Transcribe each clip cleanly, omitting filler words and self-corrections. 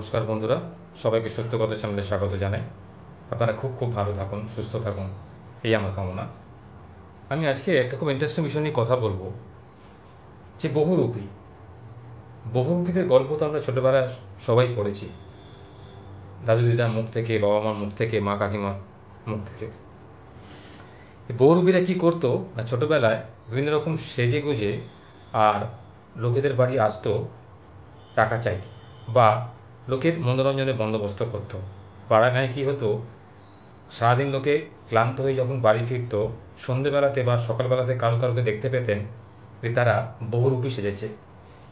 নমস্কার বন্ধুরা, সবাইকে সত্য কথা চ্যানেলে স্বাগত জানাই। আপনারা খুব ভালো থাকুন, সুস্থ থাকুন, এই আমার কামনা। আমি আজকে একটা খুব ইন্টারেস্টিং বিষয় নিয়ে কথা বলবো, যে বহুরূপী। বহুরূপীদের গল্প তো আমরা ছোটোবেলায় সবাই পড়েছি, দাদু দিদার মুখ থেকে, বাবা মার মুখ থেকে, মা কাকিমার মুখ থেকে। এই বহুরূপীরা কী করতো না, ছোটোবেলায় বিভিন্ন রকম সেজে গুজে আর লোকেদের বাড়ি আসতো টাকা চাইতে, বা লোকের মনোরঞ্জনের বন্দোবস্ত করতো। পাড়ায় গাঁয়ে কী হতো, সারাদিন লোকে ক্লান্ত হয়ে যখন বাড়ি ফিরত, সন্ধেবেলাতে বা সকালবেলাতে কাউকে দেখতে পেতেন যে তারা বহুরূপী সেজেছে।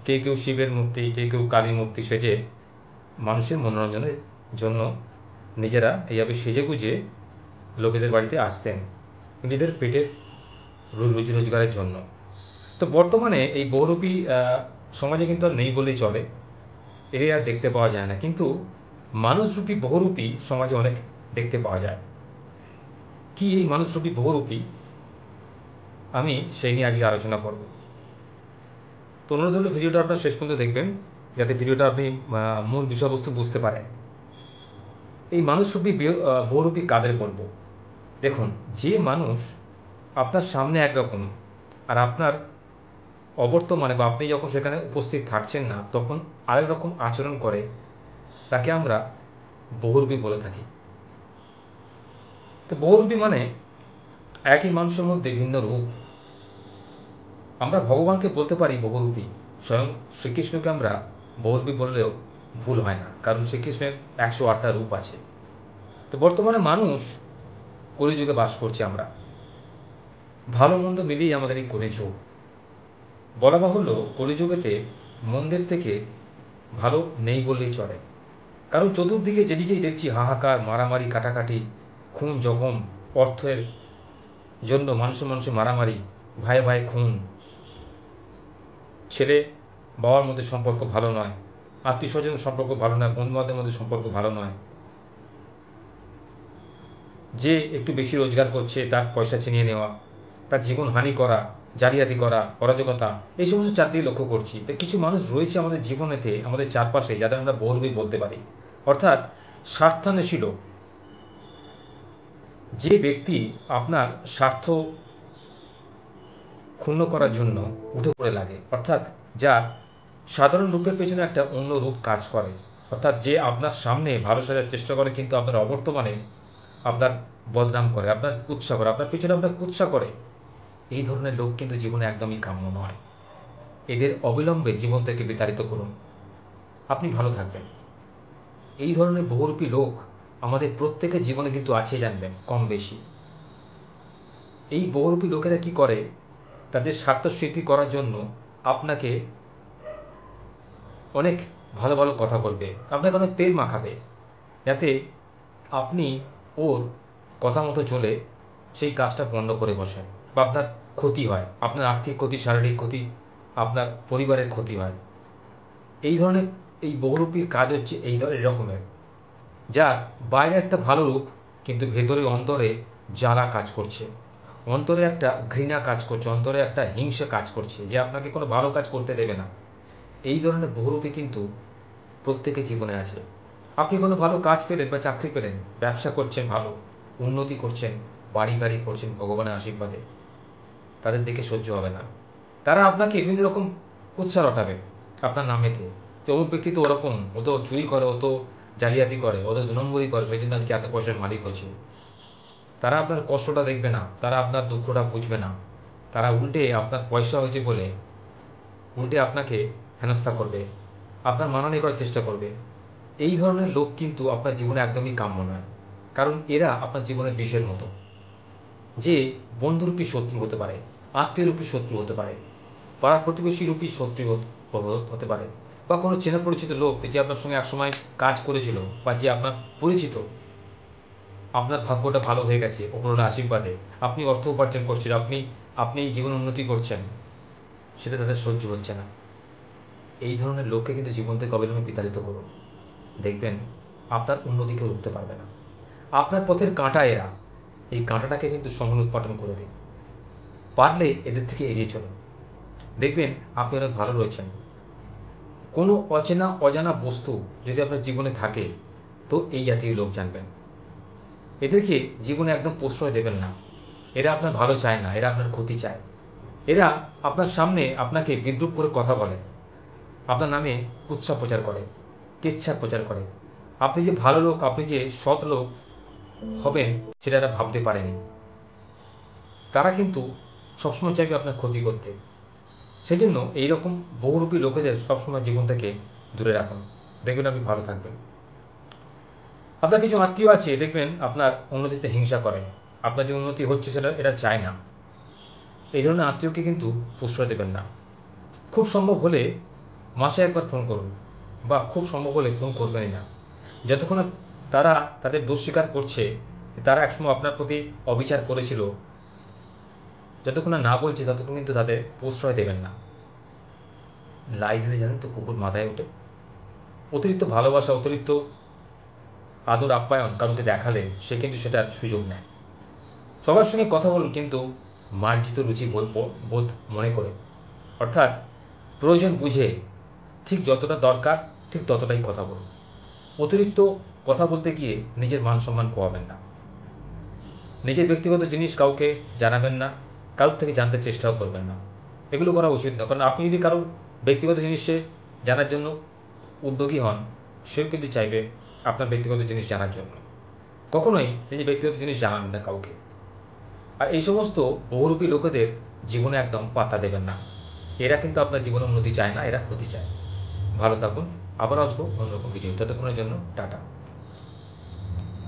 কেউ শিবের মূর্তি, কেউ কালী মূর্তি সেজে মানুষের মনোরঞ্জনের জন্য নিজেরা এইভাবে সেজেগুজে লোকেদের বাড়িতে আসতেন, নিজেদের পেটের রুজি রোজগারের জন্য। তো বর্তমানে এই বহুরূপী সমাজে কিন্তু আর নেই বলেই চলে, এর আর দেখতে পাওয়া যায় না। কিন্তু মানুষরূপী বহুরূপী সমাজে অনেক দেখতে পাওয়া যায়। কি এই মানুষরূপী বহুরূপী, আমি সেই নিয়ে আজকে আলোচনা করব। তো অনুরোধ হলো ভিডিওটা আপনার শেষ পর্যন্ত দেখবেন, যাতে ভিডিওটা আপনি মূল বিষয়বস্তু বুঝতে পারেন। এই মানুষরূপী বহুরূপী কাদের বলবো? দেখুন, যে মানুষ আপনার সামনে একরকম আর আপনার অবর্তমানে বা আপনি যখন সেখানে উপস্থিত থাকছেন না তখন আরেক রকম আচরণ করে, তাকে আমরা বহুরূপী বলে থাকি। তো বহুরূপী মানে একই মানুষের মধ্যে ভিন্ন রূপ। আমরা ভগবানকে বলতে পারি বহুরূপী, স্বয়ং শ্রীকৃষ্ণকে আমরা বহুরূপী বললেও ভুল হয় না, কারণ শ্রীকৃষ্ণের 108টা রূপ আছে। তো বর্তমানে মানুষ কলিযুগে বাস করছি আমরা, ভালো মন্দ মিলিয়ে আমাদের এই কলিযুগ। বলা বাহুল্য, কলিযুগেতে মন্দের থেকে ভালো নেই বললেই চলে। কারণ চতুর্দিকে যেদিকেই দেখছি হাহাকার, মারামারি, কাটাকাটি, খুন জখম, অর্থের জন্য মানুষে মারামারি, ভাইয়ে ভাইয়ে খুন, ছেলে বাবার মধ্যে সম্পর্ক ভালো নয়, আত্মীয় স্বজনের সম্পর্ক ভালো নয়, বন্ধুবান্ধবের মধ্যে সম্পর্ক ভালো নয়, যে একটু বেশি রোজগার করছে তার পয়সা ছিনিয়ে নেওয়া, তার জীবন হানি করা, জালিয়াতি করা, অরাজকতা, এই সমস্ত চারদিকে লক্ষ্য করছি। তো কিছু মানুষ রয়েছে আমাদের জীবনেতে, আমাদের চারপাশে, যাদের আমরা বহুরূপী বলতে পারি। অর্থাৎ স্বার্থান্বেষী লোক। যে ব্যক্তি আপনার স্বার্থ ক্ষুণ্ণ করার জন্য উঠে পড়ে লাগে, অর্থাৎ যার সাধারণ রূপের পেছনে একটা অন্য রূপ কাজ করে, অর্থাৎ যে আপনার সামনে ভালো সাজার চেষ্টা করে কিন্তু আপনার অবর্তমানে আপনার বদনাম করে, আপনার কুৎসা করে, আপনার পেছনে আপনার কুৎসা করে। এই ধরনের লোক কিন্তু জীবনে একদমই কাম্য নয়। এদের অবিলম্বে জীবন থেকে বিতাড়িত করুন, আপনি ভালো থাকবেন। এই ধরনের বহুরূপী লোক আমাদের প্রত্যেকের জীবনে কিন্তু আছে, জানবেন, কম বেশি। এই বহুরূপী লোকেরা কি করে, তাদের স্বার্থ সিদ্ধি করার জন্য আপনাকে অনেক ভালো কথা বলবে, আপনাকে অনেক তেল মাখাবে, যাতে আপনি ওর কথা মতো চলে সেই কাজটা বন্ধ করে বসেন, বা আপনার ক্ষতি হয়, আপনার আর্থিক ক্ষতি, শারীরিক ক্ষতি, আপনার পরিবারের ক্ষতি হয়। এই ধরনের এই বহুরূপীর কাজ হচ্ছে এই রকমের, যার বাইরে একটা ভালো রূপ কিন্তু ভেতরে অন্তরে জ্বালা কাজ করছে, অন্তরে একটা ঘৃণা কাজ করছে, অন্তরে একটা হিংসা কাজ করছে, যে আপনাকে কোনো ভালো কাজ করতে দেবে না। এই ধরনের বহুরূপী কিন্তু প্রত্যেকের জীবনে আছে। আপনি কোনো ভালো কাজ পেলেন বা চাকরি পেলেন, ব্যবসা করছেন, ভালো উন্নতি করছেন, বাড়ি গাড়ি করছেন ভগবানের আশীর্বাদে, তাদের দেখে সহ্য হবে না। তারা আপনাকে বিভিন্ন রকম কুৎসা রটাবে আপনার নামেতে, যে অমুক ব্যক্তি তো ওরকম, ও তো চুরি করে, ও তো জালিয়াতি করে, ও তো 2 নম্বরই করে, সেই জন্য আজকে এত পয়সার মালিক হচ্ছে। তারা আপনার কষ্টটা দেখবে না, তারা আপনার দুঃখটা বুঝবে না, তারা উল্টে আপনার পয়সা হয়েছে বলে উল্টে আপনাকে হেনস্থা করবে, আপনার মানহানি করার চেষ্টা করবে। এই ধরনের লোক কিন্তু আপনার জীবনে একদমই কাম্য নয়, কারণ এরা আপনার জীবনের বিষের মতো, যে বন্ধুরূপী শত্রু হতে পারে, আত্মীয়রূপী শত্রু হতে পারে, পাড়া প্রতিবেশীরূপী শত্রু হতে পারে, বা কোনো চেনা পরিচিত লোক যে আপনার সঙ্গে একসময় কাজ করেছিল, বা যে আপনার পরিচিত, আপনার ভাগ্যটা ভালো হয়ে গেছে ওপরওয়ালার আশীর্বাদে, আপনি অর্থ উপার্জন করছেন, আপনি জীবন উন্নতি করছেন, সেটা তাদের সহ্য হচ্ছে না। এই ধরনের লোককে কিন্তু জীবন থেকে অবিলম্বে বিতাড়িত করুন, দেখবেন আপনার উন্নতি কেউ রুখতে পারবে না। আপনার পথের কাঁটা এরা, এই কাঁটাটাকে কিন্তু সমূলে উৎপাটন করে দিন। পারলে এদের থেকে এড়িয়ে চলুন, দেখবেন আপনি অনেক ভালো রয়েছেন। কোনো অচেনা অজানা বস্তু যদি আপনার জীবনে থাকে, তো এই জাতীয় লোক জানবেন। এদেরকে জীবনে একদম প্রশ্রয় দেবেন না। এরা আপনার ভালো চায় না, এরা আপনার ক্ষতি চায়। এরা আপনার সামনে আপনাকে বিদ্রূপ করে কথা বলে, আপনার নামে কুৎসা প্রচার করে, কেচ্ছা প্রচার করে। আপনি যে ভালো লোক, আপনি যে সৎ লোক হবেন, সেটা এরা ভাবতে পারেনি। তারা কিন্তু সবসময় চাইবে আপনার ক্ষতি করতে। সেই জন্য এইরকম বহুরূপী লোকেদের সবসময় জীবন থেকে দূরে রাখুন, দেখবেন আপনি ভালো থাকবেন। আপনার কিছু আত্মীয় আছে, দেখবেন আপনার উন্নতিতে হিংসা করে, আপনার যে উন্নতি হচ্ছে সেটা এরা চায় না। এই ধরনের আত্মীয়কে কিন্তু প্রশ্রয় দেবেন না। খুব সম্ভব হলে মাসে একবার ফোন করুন, বা খুব সম্ভব হলে ফোন করবেনই না। যতক্ষণ না তারা তাদের দোষ স্বীকার করছে, তারা একসময় আপনার প্রতি অবিচার করেছিল, যতক্ষণ না বলছে ততক্ষণ কিন্তু তাদের প্রশ্রয় দেবেন না। লাই দিলে জানেন তো কুকুর মাথায় ওঠে। অতিরিক্ত ভালোবাসা, অতিরিক্ত আদর আপ্যায়ন কারোকে দেখালে সে কিন্তু সেটার সুযোগ নেয়। সবার সঙ্গে কথা বলুন, কিন্তু মার্জিত রুচি বোধ মনে করে, অর্থাৎ প্রয়োজন বুঝে, ঠিক যতটা দরকার ঠিক ততটাই কথা বলুন। অতিরিক্ত কথা বলতে গিয়ে নিজের মান সম্মান খোয়াবেন না। নিজের ব্যক্তিগত জিনিস কাউকে জানাবেন না, কারোর থেকে জানতে চেষ্টাও করবেন না। এগুলো করা উচিত না, কারণ আপনি যদি কারোর ব্যক্তিগত জিনিসে জানার জন্য উদ্যোগী হন, সেও কিন্তু চাইবে আপনার ব্যক্তিগত জিনিস জানার জন্য। কখনোই নিজের ব্যক্তিগত জিনিস জানাবেন না কাউকে। আর এই সমস্ত বহুরূপী লোকেদের জীবনে একদম পাত্তা দেবেন না। এরা কিন্তু আপনার জীবনে উন্নতি চায় না, এরা ক্ষতি চায়। ভালো থাকুন। আবার আসবো অন্যরকম ভিডিও। ততক্ষণের জন্য টাটা।